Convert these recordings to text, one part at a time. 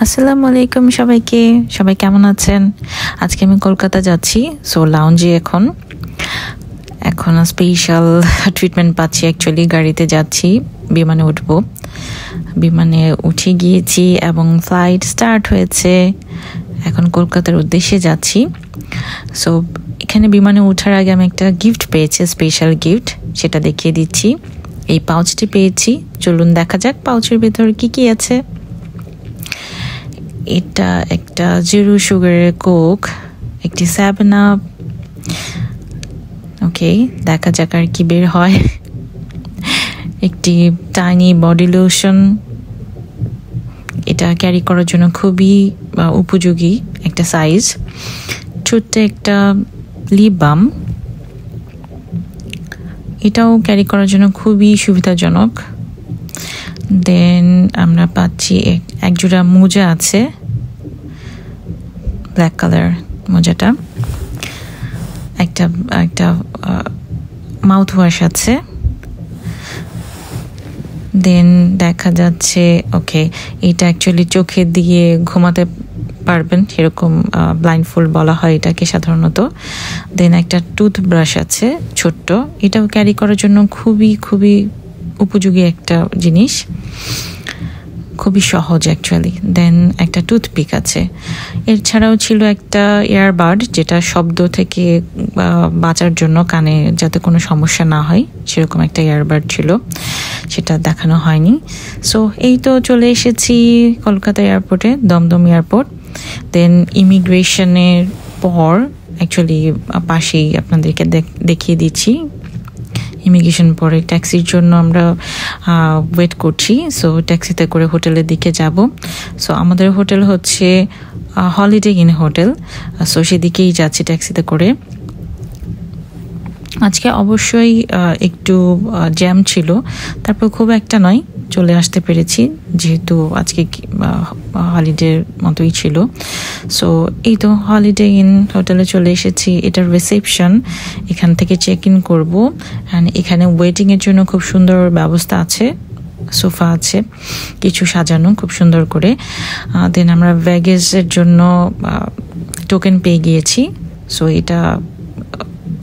আসসালামু আলাইকুম সবাইকে। সবাই কেমন আছেন? আজকে আমি কলকাতা যাচ্ছি, সো লাউঞ্জে এখন স্পেশাল ট্রিটমেন্ট পাচ্ছি। অ্যাকচুয়ালি গাড়িতে যাচ্ছি, বিমানে উঠবো। বিমানে উঠে গিয়েছি এবং ফ্লাইট স্টার্ট হয়েছে। এখন কলকাতার উদ্দেশ্যে যাচ্ছি। সো এখানে বিমানে ওঠার আগে আমি একটা গিফট পেয়েছি, স্পেশাল গিফট, সেটা দেখিয়ে দিচ্ছি। এই পাউচটি পেয়েছি, চলুন দেখা যাক পাউচের ভেতর কি কি আছে। এটা একটা 0 সুগারের কোক, একটি 7 আপ। ওকে, দেখা যাক আর কি বের হয়। একটি টাইনি বডি লোশন, এটা ক্যারি করার জন্য খুবই উপযোগী একটা সাইজ। ছোট্ট একটা লিপ বাম, এটাও ক্যারি করার জন্য খুবই সুবিধাজনক। দেন আমরা পাচ্ছি এক জোড়া মোজা আছে, ব্ল্যাক কালার মোজাটা। একটা মাউথ ওয়াশ আছে। দেন দেখা যাচ্ছে, ওকে, এটা অ্যাকচুয়ালি চোখে দিয়ে ঘুমাতে পারবেন, সেরকম ব্লাইন্ডফোল্ড বলা হয় এটাকে সাধারণত। দেন একটা টুথব্রাশ আছে ছোট্ট, এটাও ক্যারি করার জন্য খুবই খুবই উপযোগী একটা জিনিস, খুবই সহজ অ্যাকচুয়ালি। দেন একটা টুথপিক আছে। এছাড়াও ছিল একটা ইয়ারবাড, যেটা শব্দ থেকে বাঁচার জন্য, কানে যাতে কোনো সমস্যা না হয় সেরকম একটা ইয়ারবাড ছিল, সেটা দেখানো হয়নি। সো এই তো চলে এসেছি কলকাতা এয়ারপোর্টে, দমদম এয়ারপোর্ট। দেন ইমিগ্রেশনের পর অ্যাকচুয়ালি পাশেই আপনাদেরকে দেখিয়ে দিচ্ছি। ইমিগ্রেশন পরে ট্যাক্সির জন্য আমরা ওয়েট করছি। সো ট্যাক্সিতে করে হোটেলের দিকে যাব। সো আমাদের হোটেল হচ্ছে হলিডে ইন হোটেল, সো সেদিকেই যাচ্ছি ট্যাক্সিতে করে। আজকে অবশ্যই একটু জ্যাম ছিল, তারপর খুব একটা নয়, চলে আসতে পেরেছি যেহেতু আজকে হলিডের মতোই ছিল। সো এই তো হলিডে ইন হোটেলে চলে এসেছি। এটার রিসেপশন, এখান থেকে চেক ইন করবো। অ্যান্ড এখানে ওয়েটিংয়ের জন্য খুব সুন্দর ব্যবস্থা আছে, সোফা আছে কিছু সাজানো খুব সুন্দর করে। দেন আমরা ব্যাগেজের জন্য টোকেন পেয়ে গিয়েছি, সো এটা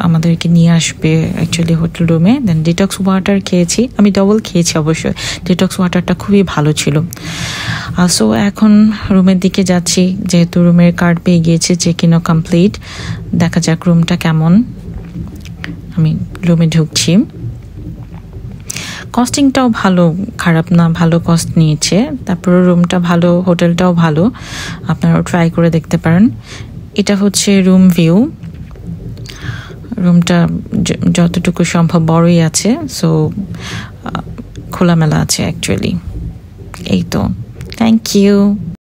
আমাদেরকে নিয়ে আসবে অ্যাকচুয়ালি হোটেল রুমে। দেন ডিটক্স ওয়াটার খেয়েছি, আমি ডবল খেয়েছি অবশ্যই, ডিটক্স ওয়াটারটা খুবই ভালো ছিল। সো এখন রুমের দিকে যাচ্ছি, যেহেতু রুমের কার্ড পেয়ে গিয়েছে, চেক ইনও কমপ্লিট। দেখা যাক রুমটা কেমন। আমি রুমে ঢুকছি। কস্টিংটাও ভালো, খারাপ না, ভালো কস্ট নিয়েছে। তারপর রুমটা ভালো, হোটেলটাও ভালো, আপনারাও ট্রাই করে দেখতে পারেন। এটা হচ্ছে রুম ভিউ। রুমটা যতটুকু সম্ভব বড়ই আছে, সো খোলামেলা আছে অ্যাকচুয়ালি। এই তো, থ্যাংক ইউ।